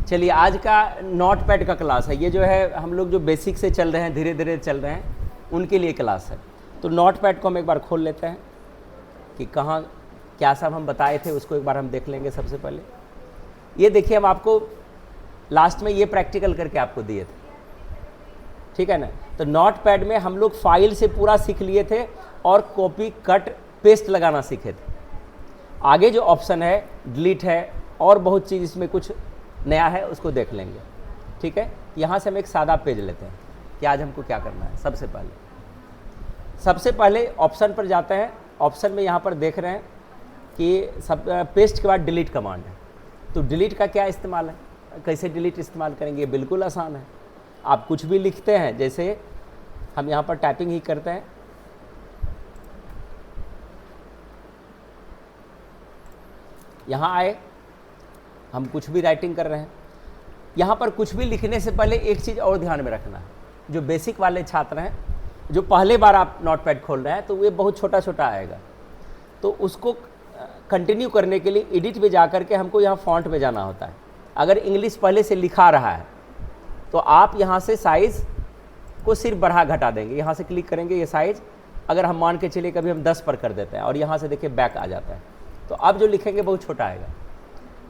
चलिए आज का नोट पैड का क्लास है। ये जो है हम लोग जो बेसिक से चल रहे हैं, धीरे धीरे चल रहे हैं, उनके लिए क्लास है। तो नोट पैड को हम एक बार खोल लेते हैं कि कहाँ क्या सब हम बताए थे, उसको एक बार हम देख लेंगे। सबसे पहले ये देखिए, हम आपको लास्ट में ये प्रैक्टिकल करके आपको दिए थे, ठीक है ना। तो नोट पैड में हम लोग फाइल से पूरा सीख लिए थे और कॉपी कट पेस्ट लगाना सीखे थे। आगे जो ऑप्शन है डिलीट है और बहुत चीज़ इसमें कुछ नया है, उसको देख लेंगे, ठीक है। यहाँ से हम एक सादा पेज लेते हैं कि आज हमको क्या करना है। सबसे पहले ऑप्शन पर जाते हैं। ऑप्शन में यहाँ पर देख रहे हैं कि सब पेस्ट के बाद डिलीट कमांड है। तो डिलीट का क्या इस्तेमाल है, कैसे डिलीट इस्तेमाल करेंगे, बिल्कुल आसान है। आप कुछ भी लिखते हैं, जैसे हम यहाँ पर टाइपिंग ही करते हैं, यहाँ आए, हम कुछ भी राइटिंग कर रहे हैं। यहाँ पर कुछ भी लिखने से पहले एक चीज़ और ध्यान में रखना है। जो बेसिक वाले छात्र हैं, जो पहले बार आप नोट पैड खोल रहे हैं, तो ये बहुत छोटा छोटा आएगा। तो उसको कंटिन्यू करने के लिए एडिट में जा करके हमको यहाँ फॉन्ट में जाना होता है। अगर इंग्लिश पहले से लिखा रहा है तो आप यहाँ से साइज़ को सिर्फ बढ़ा घटा देंगे। यहाँ से क्लिक करेंगे, ये साइज़ अगर हम मान के चलिए कभी हम 10 पर कर देते हैं और यहाँ से देखिए बैक आ जाता है, तो अब जो लिखेंगे बहुत छोटा आएगा।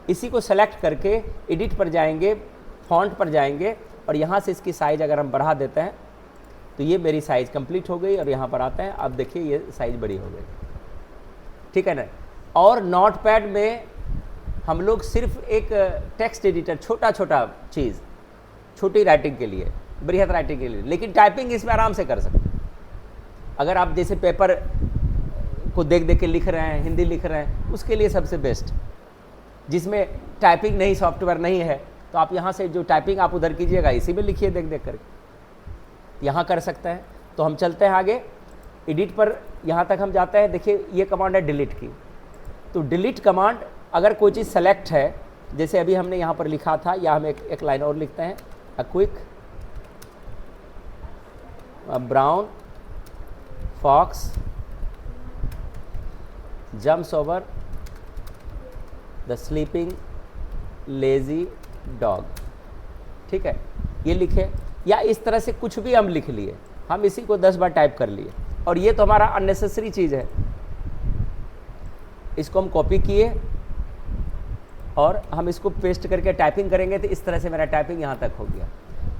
इसी को सेलेक्ट करके एडिट पर जाएंगे, फॉन्ट पर जाएंगे और यहाँ से इसकी साइज़ अगर हम बढ़ा देते हैं तो ये मेरी साइज़ कंप्लीट हो गई। और यहाँ पर आते हैं, अब देखिए ये साइज़ बड़ी हो गई, ठीक है ना। और नोट पैड में हम लोग सिर्फ एक टेक्स्ट एडिटर, छोटा छोटा चीज़, छोटी राइटिंग के लिए, बृहद राइटिंग के लिए, लेकिन टाइपिंग इसमें आराम से कर सकते हैं। अगर आप जैसे पेपर को देख देख के लिख रहे हैं, हिंदी लिख रहे हैं, उसके लिए सबसे बेस्ट। जिसमें टाइपिंग नहीं, सॉफ्टवेयर नहीं है, तो आप यहाँ से जो टाइपिंग आप उधर कीजिएगा, इसी में लिखिए देख देख करके, यहाँ कर सकते हैं। तो हम चलते हैं आगे, एडिट पर यहाँ तक हम जाते हैं। देखिए ये कमांड है डिलीट की। तो डिलीट कमांड, अगर कोई चीज़ सेलेक्ट है, जैसे अभी हमने यहाँ पर लिखा था, या हम एक लाइन और लिखते हैं, a quick brown fox jumps over the sleeping lazy dog, ठीक है, ये लिखे। या इस तरह से कुछ भी हम लिख लिए, हम इसी को 10 बार टाइप कर लिए। और ये तो हमारा अननेसेसरी चीज़ है, इसको हम कॉपी किए और हम इसको पेस्ट करके टाइपिंग करेंगे, तो इस तरह से मेरा टाइपिंग यहाँ तक हो गया।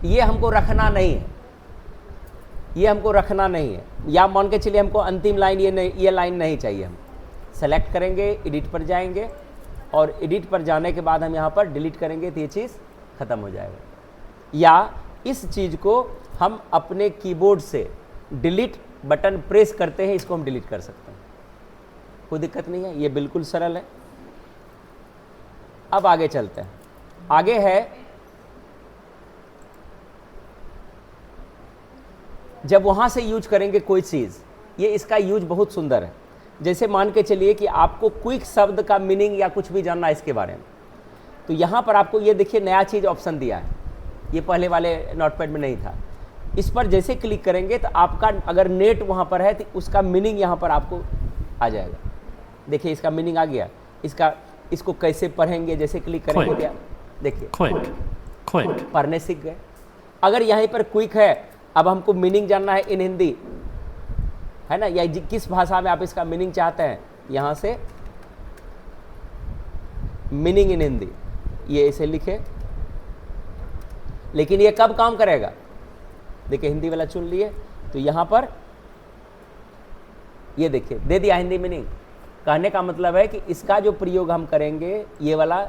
ये हमको रखना नहीं है, ये हमको रखना नहीं है। या मान के चलिए हमको अंतिम लाइन ये लाइन नहीं चाहिए, हम सेलेक्ट करेंगे, एडिट पर जाएंगे और एडिट पर जाने के बाद हम यहाँ पर डिलीट करेंगे, तो ये चीज़ ख़त्म हो जाएगा। या इस चीज़ को हम अपने कीबोर्ड से डिलीट बटन प्रेस करते हैं, इसको हम डिलीट कर सकते हैं, कोई दिक्कत नहीं है, ये बिल्कुल सरल है। अब आगे चलते हैं। आगे है, जब वहाँ से यूज करेंगे कोई चीज़, ये इसका यूज बहुत सुंदर है। जैसे मान के चलिए कि आपको क्विक शब्द का मीनिंग या कुछ भी जानना है इसके बारे में, तो यहाँ पर आपको ये देखिए नया चीज़ ऑप्शन दिया है, ये पहले वाले नोटपैड में नहीं था। इस पर जैसे क्लिक करेंगे तो आपका अगर नेट वहाँ पर है तो उसका मीनिंग यहाँ पर आपको आ जाएगा। देखिए इसका मीनिंग आ गया। इसको कैसे पढ़ेंगे, जैसे क्लिक करेंगे क्या, देखिए पढ़ने सीख गए। अगर यहीं पर क्विक है, अब हमको मीनिंग जानना है इन हिंदी, है ना, या किस भाषा में आप इसका मीनिंग चाहते हैं, यहाँ से मीनिंग इन हिंदी, ये इसे लिखे। लेकिन ये कब काम करेगा, देखिए हिंदी वाला चुन लिए, तो यहाँ पर ये देखिए दे दिया हिंदी मीनिंग। कहने का मतलब है कि इसका जो प्रयोग हम करेंगे, ये वाला,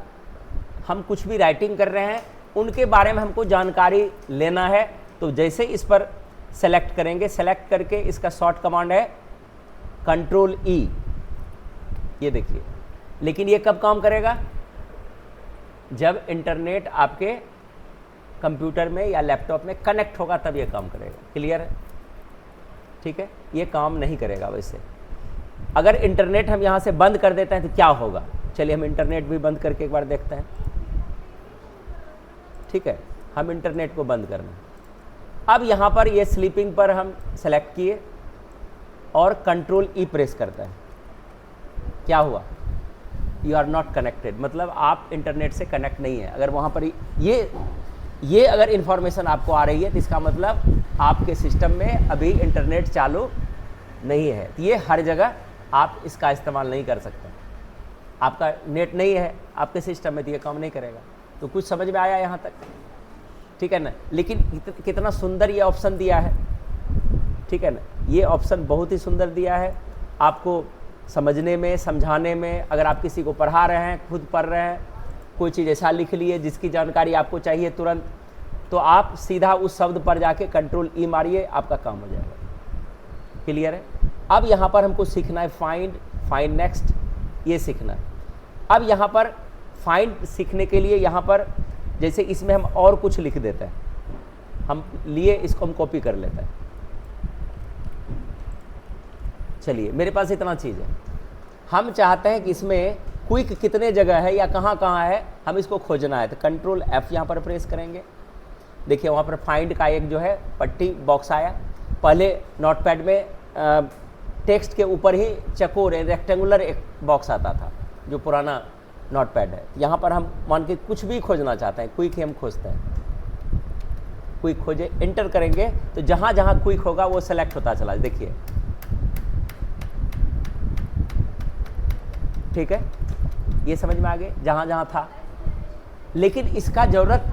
हम कुछ भी राइटिंग कर रहे हैं उनके बारे में हमको जानकारी लेना है, तो जैसे इस पर सेलेक्ट करेंगे, सेलेक्ट करके इसका शॉर्ट कमांड है कंट्रोल ई, ये देखिए। लेकिन ये कब काम करेगा, जब इंटरनेट आपके कंप्यूटर में या लैपटॉप में कनेक्ट होगा, तब ये काम करेगा। क्लियर है, ठीक है। ये काम नहीं करेगा वैसे। अगर इंटरनेट हम यहाँ से बंद कर देते हैं तो क्या होगा, चलिए हम इंटरनेट भी बंद करके एक बार देखते हैं, ठीक है। हम इंटरनेट को बंद करना, अब यहाँ पर ये स्लीपिंग पर हम सेलेक्ट किए और कंट्रोल ई प्रेस करते हैं, क्या हुआ, यू आर नॉट कनेक्टेड, मतलब आप इंटरनेट से कनेक्ट नहीं है। अगर वहाँ पर ये अगर इन्फॉर्मेशन आपको आ रही है तो इसका मतलब आपके सिस्टम में अभी इंटरनेट चालू नहीं है। तो ये हर जगह आप इसका इस्तेमाल नहीं कर सकते। आपका नेट नहीं है आपके सिस्टम में तो ये काम नहीं करेगा। तो कुछ समझ में आया यहाँ तक, ठीक है ना। लेकिन कितना सुंदर ये ऑप्शन दिया है, ठीक है ना। ये ऑप्शन बहुत ही सुंदर दिया है आपको समझने में, समझाने में। अगर आप किसी को पढ़ा रहे हैं, खुद पढ़ रहे हैं, कोई चीज़ ऐसा लिख लिए जिसकी जानकारी आपको चाहिए तुरंत, तो आप सीधा उस शब्द पर जाके कंट्रोल ई मारिए, आपका काम हो जाएगा। क्लियर है। अब यहाँ पर हमको सीखना है फाइंड नेक्स्ट, ये सीखना है। अब यहाँ पर फाइंड सीखने के लिए यहाँ पर जैसे इसमें हम और कुछ लिख देते हैं, हम लिए इसको हम कॉपी कर लेते हैं। चलिए मेरे पास इतना चीज़ है, हम चाहते हैं कि इसमें क्विक कितने जगह है या कहाँ कहाँ है, हम इसको खोजना है। तो कंट्रोल F यहाँ पर प्रेस करेंगे। देखिए वहाँ पर फाइंड का एक जो है पट्टी बॉक्स आया। पहले नोटपैड में टेक्स्ट के ऊपर ही चकोर रेक्टेंगुलर एक बॉक्स आता था जो पुराना नोटपैड है। यहाँ पर हम मान के कुछ भी खोजना चाहते हैं, क्विक ही हम खोजते हैं। क्विक खोजे, एंटर करेंगे तो जहाँ जहाँ क्विक होगा वो सेलेक्ट होता चला। देखिए ठीक है, ये समझ में आ गए जहाँ जहाँ था। लेकिन इसका ज़रूरत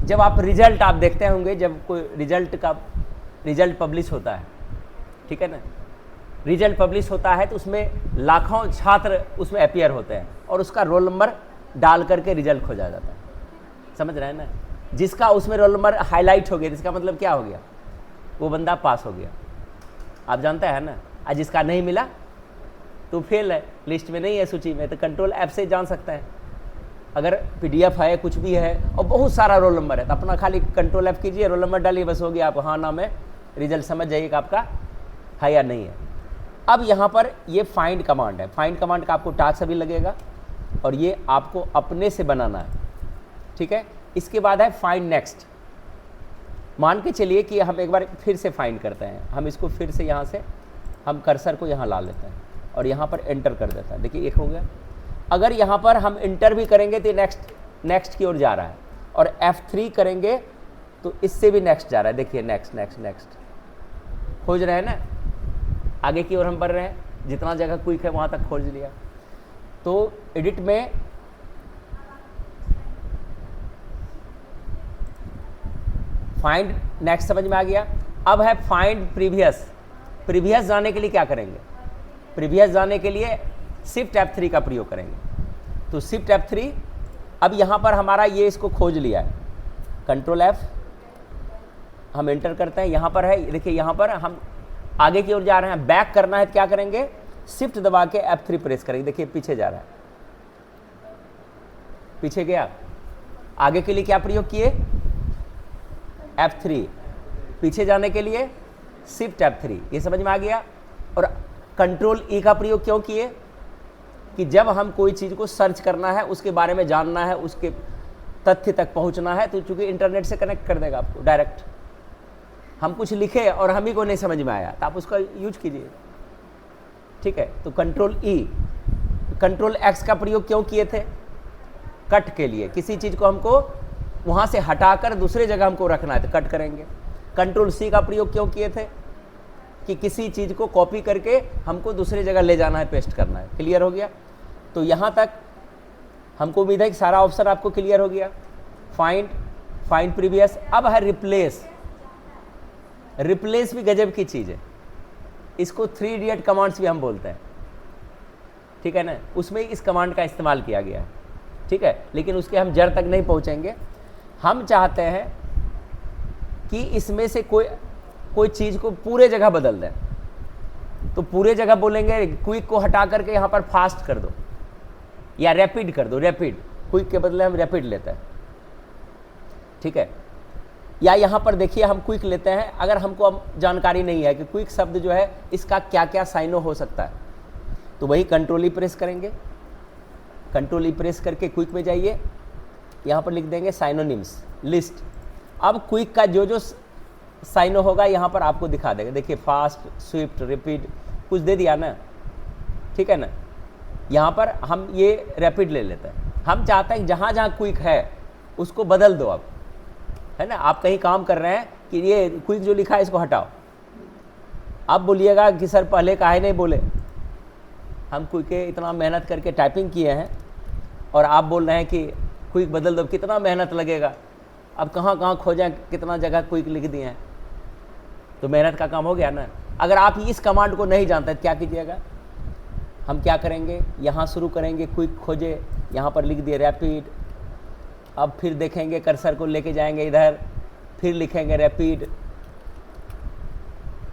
जब आप रिजल्ट आप देखते होंगे, जब कोई रिजल्ट पब्लिश होता है, ठीक है ना, रिजल्ट पब्लिश होता है तो उसमें लाखों छात्र उसमें अपीयर होते हैं और उसका रोल नंबर डाल करके रिजल्ट खोजा जाता है। समझ रहे हैं ना। जिसका उसमें रोल नंबर हाईलाइट हो गया, इसका मतलब क्या हो गया, वो बंदा पास हो गया, आप जानते हैं ना। और जिसका नहीं मिला तो फेल है, लिस्ट में नहीं है, सूची में। तो कंट्रोल F से जान सकते हैं। अगर PDF है, कुछ भी है और बहुत सारा रोल नंबर है तो अपना खाली कंट्रोल F कीजिए, रोल नंबर डालिए, बस हो गया। आप हाँ नाम है, रिजल्ट समझ जाइए कि आपका है या नहीं है। अब यहाँ पर ये फाइंड कमांड है। फाइंड कमांड का आपको टास्क अभी लगेगा और ये आपको अपने से बनाना है, ठीक है। इसके बाद है फाइंड नेक्स्ट। मान के चलिए कि हम एक बार फिर से फाइंड करते हैं। हम इसको फिर से यहाँ से हम कर्सर को यहाँ ला लेते हैं और यहाँ पर एंटर कर देता है। देखिए एक हो गया। अगर यहाँ पर हम एंटर भी करेंगे तो नेक्स्ट की ओर जा रहा है और F3 करेंगे तो इससे भी नेक्स्ट जा रहा है। देखिए नेक्स्ट खोज रहे हैं ना, आगे की ओर हम बढ़ रहे हैं। जितना जगह क्विक है वहाँ तक खोज लिया। तो एडिट में फाइंड नेक्स्ट समझ में आ गया। अब है फाइंड प्रीवियस जाने के लिए क्या करेंगे, प्रीवियस जाने के लिए शिफ्ट F3 का प्रयोग करेंगे। तो शिफ्ट F3, अब यहाँ पर हमारा ये इसको खोज लिया है। कंट्रोल F हम एंटर करते हैं, यहाँ पर है, देखिए यहाँ पर हम आगे की ओर जा रहे हैं। बैक करना है तो क्या करेंगे, शिफ्ट दबा के F3 प्रेस करेंगे। देखिए पीछे जा रहा है, पीछे गया। आगे के लिए क्या प्रयोग किए, F3। पीछे जाने के लिए शिफ्ट F3। ये समझ में आ गया। और कंट्रोल E का प्रयोग क्यों किए, कि जब हम कोई चीज़ को सर्च करना है, उसके बारे में जानना है, उसके तथ्य तक पहुंचना है, तो चूंकि इंटरनेट से कनेक्ट कर देगा आपको डायरेक्ट। हम कुछ लिखे और हम ही को नहीं समझ में आया तो आप उसका यूज कीजिए, ठीक है। तो कंट्रोल E। कंट्रोल X का प्रयोग क्यों किए थे, कट के लिए। किसी चीज़ को हमको वहाँ से हटाकर दूसरे जगह हमको रखना है तो कट करेंगे। कंट्रोल C का प्रयोग क्यों किए थे, कि किसी चीज़ को कॉपी करके हमको दूसरी जगह ले जाना है, पेस्ट करना है। क्लियर हो गया। तो यहाँ तक हमको उम्मीद है कि सारा ऑप्शन आपको क्लियर हो गया। Find previous. अब है रिप्लेस भी गजब की चीज़ है। इसको 3 इडियट कमांड्स भी हम बोलते हैं, ठीक है ना। उसमें इस कमांड का इस्तेमाल किया गया है, ठीक है। लेकिन उसके हम जड़ तक नहीं पहुँचेंगे। हम चाहते हैं कि इसमें से कोई चीज़ को पूरे जगह बदल दें। तो पूरे जगह बोलेंगे क्विक को हटा करके यहाँ पर फास्ट कर दो या रैपिड कर दो। रैपिड, क्विक के बदले हम रैपिड लेते हैं, ठीक है। या यहाँ पर देखिए हम क्विक लेते हैं। अगर हमको अब जानकारी नहीं है कि क्विक शब्द जो है इसका क्या क्या साइनो हो सकता है, तो वही कंट्रोल ई प्रेस करेंगे। कंट्रोल ई प्रेस करके क्विक में जाइए, यहाँ पर लिख देंगे साइनोनिम्स लिस्ट। अब क्विक का जो साइनो होगा यहाँ पर आपको दिखा देगा। देखिए फास्ट, स्विफ्ट, रिपीट कुछ दे दिया ना, ठीक है ना। यहाँ पर हम ये रैपिड ले लेते हैं। हम चाहते हैं जहाँ जहाँ क्विक है उसको बदल दो अब, है ना। आप कहीं काम कर रहे हैं कि ये क्विक जो लिखा है इसको हटाओ, आप बोलिएगा कि सर पहले काहे नहीं बोले, हम क्विक इतना मेहनत करके टाइपिंग किए हैं और आप बोल रहे हैं कि क्विक बदल दो, कितना मेहनत लगेगा, अब कहाँ कहाँ खोजें, कितना जगह क्विक लिख दिए हैं, तो मेहनत का काम हो गया ना। अगर आप इस कमांड को नहीं जानते क्या कीजिएगा, हम क्या करेंगे, यहाँ शुरू करेंगे क्विक खोजे, यहाँ पर लिख दिए रैपिड, अब फिर देखेंगे कर्सर को लेके जाएंगे इधर, फिर लिखेंगे रैपिड,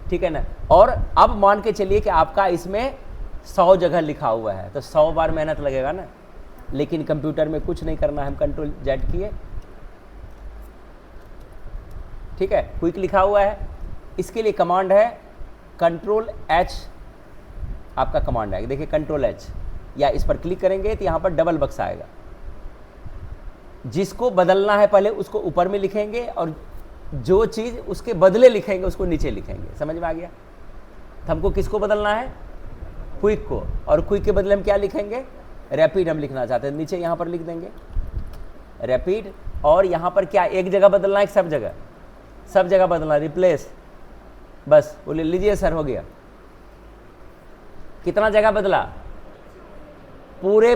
ठीक है ना। और अब मान के चलिए कि आपका इसमें 100 जगह लिखा हुआ है तो 100 बार मेहनत लगेगा ना, लेकिन कंप्यूटर में कुछ नहीं करना है, हम कंट्रोल जेड किए, ठीक है, क्विक लिखा हुआ है। इसके लिए कमांड है कंट्रोल एच, आपका कमांड है, देखिए कंट्रोल एच, या इस पर क्लिक करेंगे तो यहाँ पर डबल बक्सा आएगा, जिसको बदलना है पहले उसको ऊपर में लिखेंगे और जो चीज़ उसके बदले लिखेंगे उसको नीचे लिखेंगे। समझ में आ गया। तो हमको किसको बदलना है, क्विक को, और क्विक के बदले हम क्या लिखेंगे, रैपिड हम लिखना चाहते हैं, नीचे यहाँ पर लिख देंगे रैपिड। और यहाँ पर क्या एक जगह बदलना है, सब जगह, सब जगह बदलना, रिप्लेस, बस बोले लीजिए सर हो गया। कितना जगह बदला, पूरे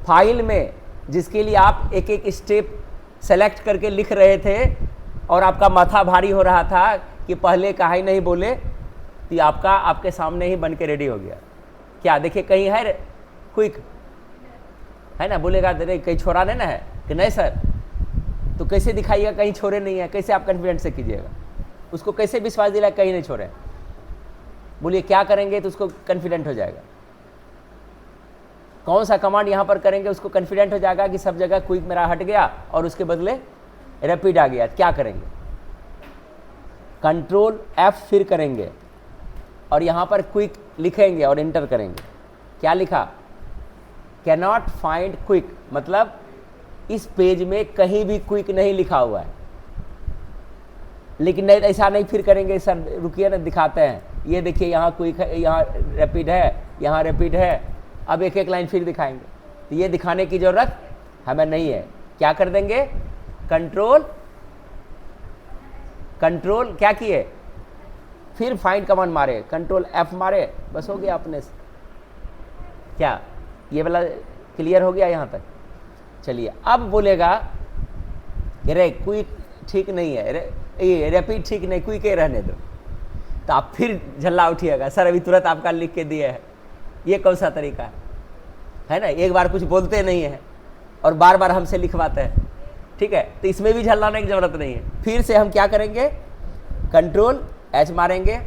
फाइल में, जिसके लिए आप एक एक स्टेप सेलेक्ट करके लिख रहे थे और आपका माथा भारी हो रहा था कि पहले काहे नहीं बोले, तो आपका आपके सामने ही बन के रेडी हो गया। क्या देखिए कहीं है क्विक, है ना, बोलेगा अरे कहीं छोड़ा नहीं ना है, कि नहीं सर, तो कैसे दिखाइएगा कहीं छोड़े नहीं है, कैसे आप कॉन्फिडेंस से कीजिएगा, उसको कैसे विश्वास दिलाए कहीं नहीं छोड़े, बोलिए क्या करेंगे तो उसको कॉन्फिडेंट हो जाएगा। कौन सा कमांड यहाँ पर करेंगे उसको कॉन्फिडेंट हो जाएगा कि सब जगह क्विक मेरा हट गया और उसके बदले रैपिड आ गया। क्या करेंगे, कंट्रोल एफ फिर करेंगे और यहाँ पर क्विक लिखेंगे और इंटर करेंगे। क्या लिखा, कैनॉट फाइंड क्विक, मतलब इस पेज में कहीं भी क्विक नहीं लिखा हुआ है। लेकिन नहीं, ऐसा नहीं फिर करेंगे सर, रुकिए ना दिखाते हैं, ये देखिए यहाँ क्विक है, यहाँ रैपिड है, यहाँ रैपिड है। अब एक एक लाइन फिर दिखाएंगे, तो ये दिखाने की जरूरत हमें नहीं है। क्या कर देंगे, कंट्रोल कंट्रोल क्या किए, फिर फाइंड कमांड मारे, कंट्रोल एफ मारे, बस हो गया अपने से। क्या ये वाला क्लियर हो गया यहाँ तक। चलिए अब बोलेगा रे क्विक ठीक नहीं है, ये रैपिड ठीक नहीं, क्विक ही रहने दो, तो आप फिर झल्ला उठिएगा, सर अभी तुरंत आपका लिख के दिए है, ये कौन सा तरीका है ना। एक बार कुछ बोलते नहीं है और बार बार हमसे लिखवाते हैं, ठीक है, तो इसमें भी झल्लाने की जरूरत नहीं है। फिर से हम क्या करेंगे, कंट्रोल एच मारेंगे।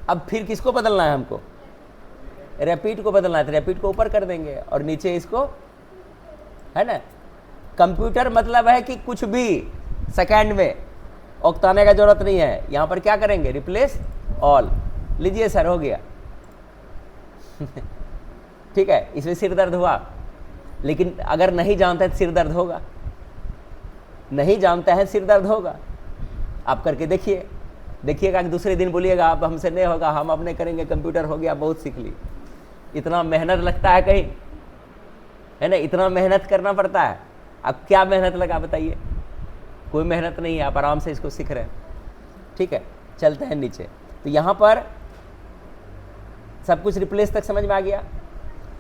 अब फिर किसको बदलना है, हमको रैपिड को बदलना है, तो रैपिड को ऊपर कर देंगे और नीचे इसको, है ना। कंप्यूटर मतलब है कि कुछ भी सेकंड में, उकताने का जरूरत नहीं है। यहाँ पर क्या करेंगे, रिप्लेस ऑल, लीजिए सर हो गया ठीक है, इसमें सिर दर्द हुआ, लेकिन अगर नहीं जानते हैं तो सिर दर्द होगा, नहीं जानते हैं सिर दर्द होगा। आप करके देखिए, देखिएगा कि दूसरे दिन बोलिएगा आप हमसे नहीं होगा, हम अपने करेंगे, कंप्यूटर हो गया, बहुत सीख ली। इतना मेहनत लगता है कहीं, है ना, इतना मेहनत करना पड़ता है। अब क्या मेहनत लगा बताइए, कोई मेहनत नहीं है, आप आराम से इसको सीख रहे हैं, ठीक है। चलते हैं नीचे, तो यहाँ पर सब कुछ रिप्लेस तक समझ में आ गया।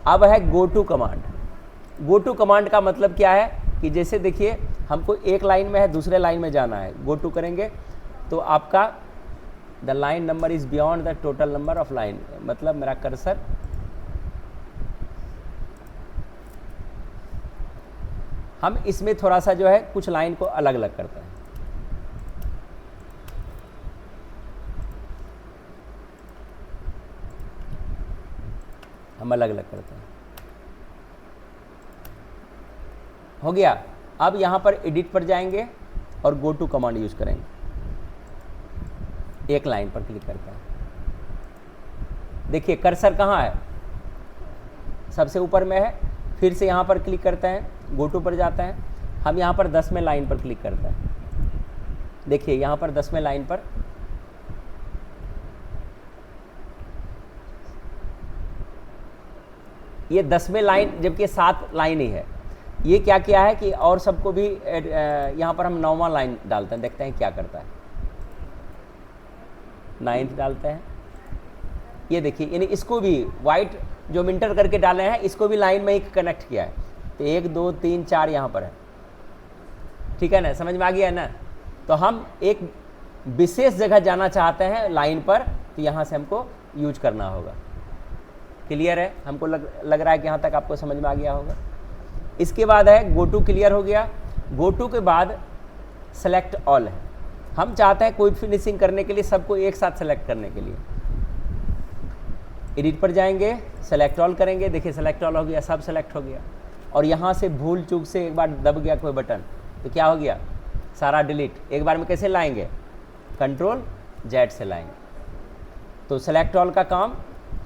अब है go to command. Go to command का मतलब क्या है कि जैसे देखिए हमको एक लाइन में है, दूसरे लाइन में जाना है, गो टू करेंगे तो आपका the line number is beyond the total number of line, मतलब मेरा कर्सर हम इसमें थोड़ा सा जो है कुछ लाइन को अलग अलग करते हैं। हम अलग अलग करते हैं, हो गया। अब यहाँ पर एडिट पर जाएंगे और गो टू कमांड यूज करेंगे, एक लाइन पर क्लिक करते हैं। देखिए कर्सर कहाँ है, सबसे ऊपर में है। फिर से यहाँ पर क्लिक करते हैं, गो टू पर जाते हैं, हम यहाँ पर 10वें लाइन पर क्लिक करते हैं। देखिए यहाँ पर 10वें लाइन पर ये 10वें लाइन, जबकि 7 लाइन ही है। ये क्या किया है कि और सबको भी यहाँ पर हम 9वां लाइन डालते हैं, देखते हैं क्या करता है। 9th डालते हैं, ये देखिए, यानी इसको भी वाइट जो मिंटर करके डाले हैं इसको भी लाइन में ही कनेक्ट किया है। तो 1 2 3 4 यहाँ पर है, ठीक है ना, समझ में आ गया है ना। तो हम एक विशेष जगह जाना चाहते हैं लाइन पर, तो यहाँ से हमको यूज करना होगा। क्लियर है? हमको लग रहा है कि यहाँ तक आपको समझ में आ गया होगा। इसके बाद है गो टू, क्लियर हो गया। गो टू के बाद सेलेक्ट ऑल है। हम चाहते हैं कोई फिनिशिंग करने के लिए सबको एक साथ सेलेक्ट करने के लिए। एडिट पर जाएंगे, सेलेक्ट ऑल करेंगे, देखिए सेलेक्ट ऑल हो गया, सब सेलेक्ट हो गया। और यहाँ से भूल चूक से एक बार दब गया कोई बटन तो क्या हो गया, सारा डिलीट। एक बार में कैसे लाएंगे, कंट्रोल जेड से लाएंगे। तो सेलेक्ट ऑल का काम,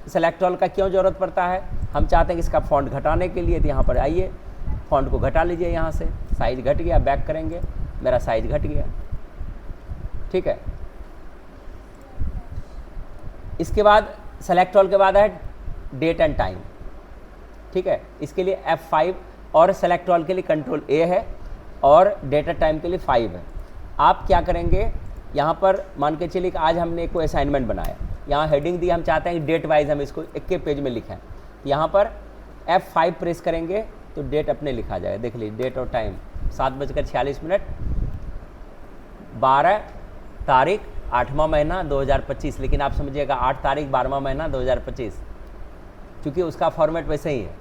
सेलेक्ट ऑल का क्यों ज़रूरत पड़ता है, हम चाहते हैं कि इसका फॉन्ट घटाने के लिए। तो यहाँ पर आइए, फॉन्ट को घटा लीजिए, यहाँ से साइज घट गया, बैक करेंगे, मेरा साइज घट गया, ठीक है। इसके बाद सेलेक्ट ऑल के बाद है डेट एंड टाइम, ठीक है। इसके लिए F5 और सेलेक्ट ऑल के लिए कंट्रोल A है और डेट एंड टाइम के लिए 5 है। आप क्या करेंगे, यहाँ पर मान के चलिए कि आज हमने कोई असाइनमेंट बनाया, यहाँ हेडिंग दी, हम चाहते हैं कि डेट वाइज हम इसको एक के पेज में लिखें। यहाँ पर F5 प्रेस करेंगे तो डेट अपने लिखा जाएगा। देख लीजिए डेट और टाइम 7:46, 12 तारीख 8वां महीना 2025। लेकिन आप समझिएगा 8 तारीख 12वां महीना 2025, क्योंकि उसका फॉर्मेट वैसे ही है,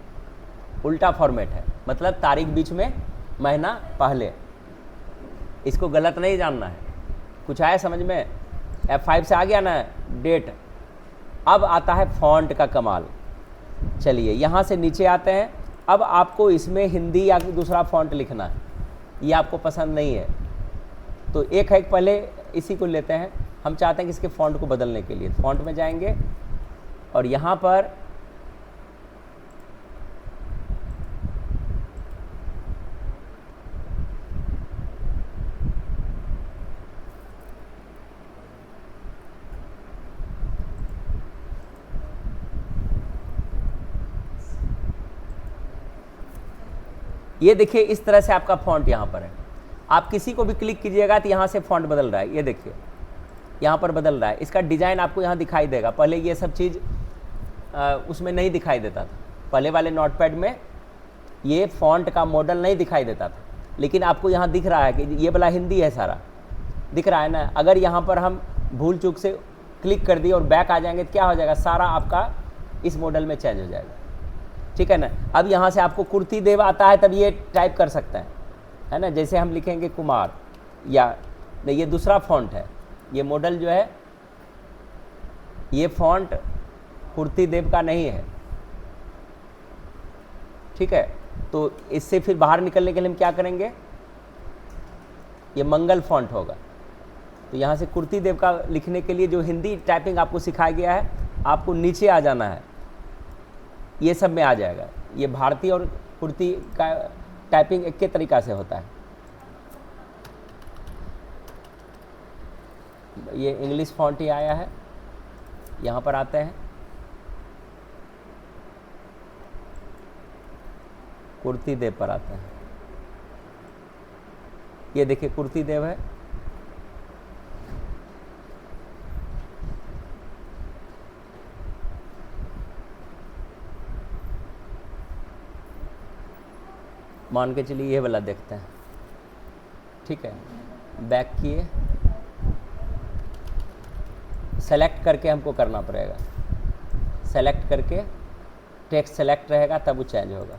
उल्टा फॉर्मेट है, मतलब तारीख बीच में, महीना पहले। इसको गलत नहीं जानना है। कुछ आया समझ में? F5 से आ गया ना डेट। अब आता है फॉन्ट का कमाल। चलिए यहाँ से नीचे आते हैं। अब आपको इसमें हिंदी या दूसरा फॉन्ट लिखना है, ये आपको पसंद नहीं है तो एक पहले इसी को लेते हैं। हम चाहते हैं कि इसके फॉन्ट को बदलने के लिए फॉन्ट में जाएंगे और यहाँ पर ये देखिए इस तरह से आपका फॉन्ट यहाँ पर है। आप किसी को भी क्लिक कीजिएगा तो यहाँ से फॉन्ट बदल रहा है, ये देखिए यहाँ पर बदल रहा है। इसका डिज़ाइन आपको यहाँ दिखाई देगा। पहले ये सब चीज़ उसमें नहीं दिखाई देता था, पहले वाले नोटपैड में ये फॉन्ट का मॉडल नहीं दिखाई देता था, लेकिन आपको यहाँ दिख रहा है कि ये वाला हिंदी है, सारा दिख रहा है ना। अगर यहाँ पर हम भूल चूक से क्लिक कर दिए और बैक आ जाएंगे तो क्या हो जाएगा, सारा आपका इस मॉडल में चेंज हो जाएगा, ठीक है ना। अब यहाँ से आपको कुर्ती देव आता है तब ये टाइप कर सकते हैं, है ना। जैसे हम लिखेंगे कुमार, या नहीं, ये दूसरा फॉन्ट है, ये मॉडल जो है ये फॉन्ट कुर्ती देव का नहीं है, ठीक है। तो इससे फिर बाहर निकलने के लिए हम क्या करेंगे, ये मंगल फॉन्ट होगा। तो यहाँ से कुर्ती देव का लिखने के लिए जो हिंदी टाइपिंग आपको सिखाया गया है, आपको नीचे आ जाना है, ये सब में आ जाएगा। ये भारतीय और कुर्ती का टाइपिंग एक के तरीका से होता है। ये इंग्लिश फॉन्ट ही आया है, यहाँ पर आते हैं, कुर्ती देव पर आते हैं। ये देखिए कुर्ती देव है, मान के चलिए ये वाला देखते हैं, ठीक है। बैक किए, सेलेक्ट करके हमको करना पड़ेगा, सेलेक्ट करके टेक्स्ट सेलेक्ट रहेगा तब वो चेंज होगा।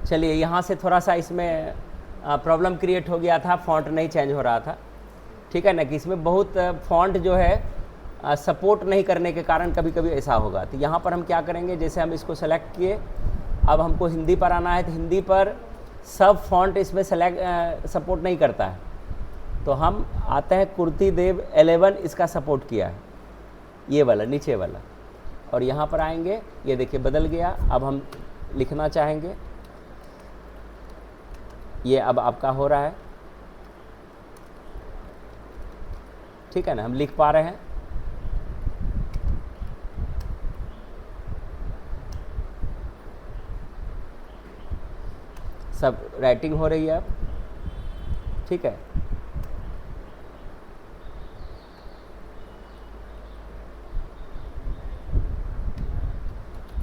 चलिए यहाँ से थोड़ा सा इसमें प्रॉब्लम क्रिएट हो गया था, फ़ॉन्ट नहीं चेंज हो रहा था, ठीक है ना, कि इसमें बहुत फ़ॉन्ट जो है सपोर्ट नहीं करने के कारण कभी कभी ऐसा होगा। तो यहाँ पर हम क्या करेंगे, जैसे हम इसको सेलेक्ट किए, अब हमको हिंदी पर आना है, तो हिंदी पर सब फ़ॉन्ट इसमें सपोर्ट नहीं करता है, तो हम आते हैं कुर्ती देव 11 इसका सपोर्ट किया है, ये वाला नीचे वाला, और यहाँ पर आएंगे, ये देखिए बदल गया। अब हम लिखना चाहेंगे, ये अब आपका हो रहा है, ठीक है ना, हम लिख पा रहे हैं। सब राइटिंग हो रही है अब, ठीक है।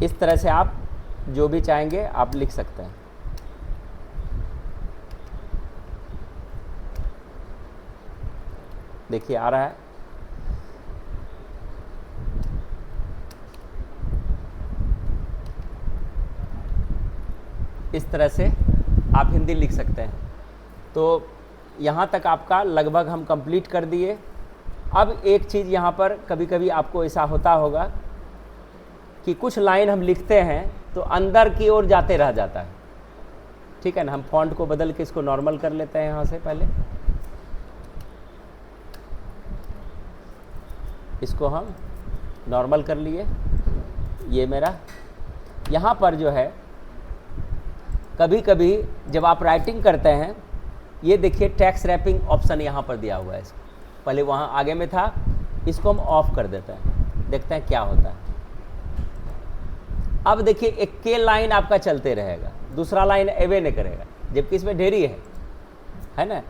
इस तरह से आप जो भी चाहेंगे आप लिख सकते हैं। देखिए आ रहा है, इस तरह से आप हिंदी लिख सकते हैं। तो यहाँ तक आपका लगभग हम कंप्लीट कर दिए। अब एक चीज़ यहाँ पर कभी कभी आपको ऐसा होता होगा कि कुछ लाइन हम लिखते हैं तो अंदर की ओर जाते रह जाता है, ठीक है ना। हम फॉन्ट को बदल के इसको नॉर्मल कर लेते हैं यहाँ से, पहले इसको हम नॉर्मल कर लिए। ये मेरा यहाँ पर जो है, कभी कभी जब आप राइटिंग करते हैं, ये देखिए टेक्स्ट रैपिंग ऑप्शन यहाँ पर दिया हुआ है, इसको पहले वहाँ आगे में था, इसको हम ऑफ कर देते हैं, देखते हैं क्या होता है। अब देखिए एक के लाइन आपका चलते रहेगा, दूसरा लाइन एवे नहीं करेगा, जबकि इसमें ढेरी है ना।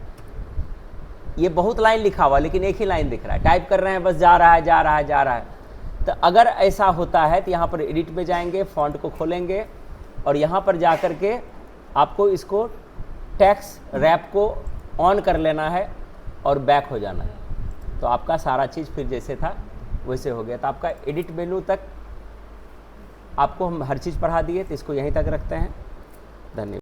ये बहुत लाइन लिखा हुआ लेकिन एक ही लाइन दिख रहा है, टाइप कर रहे हैं बस, जा रहा है जा रहा है जा रहा है। तो अगर ऐसा होता है तो यहाँ पर एडिट में जाएंगे, फॉन्ट को खोलेंगे और यहाँ पर जा कर के आपको इसको टेक्स्ट रैप को ऑन कर लेना है और बैक हो जाना है, तो आपका सारा चीज़ फिर जैसे था वैसे हो गया। तो आपका एडिट मेनू तक आपको हम हर चीज़ पढ़ा दिए, तो इसको यहीं तक रखते हैं। धन्यवाद।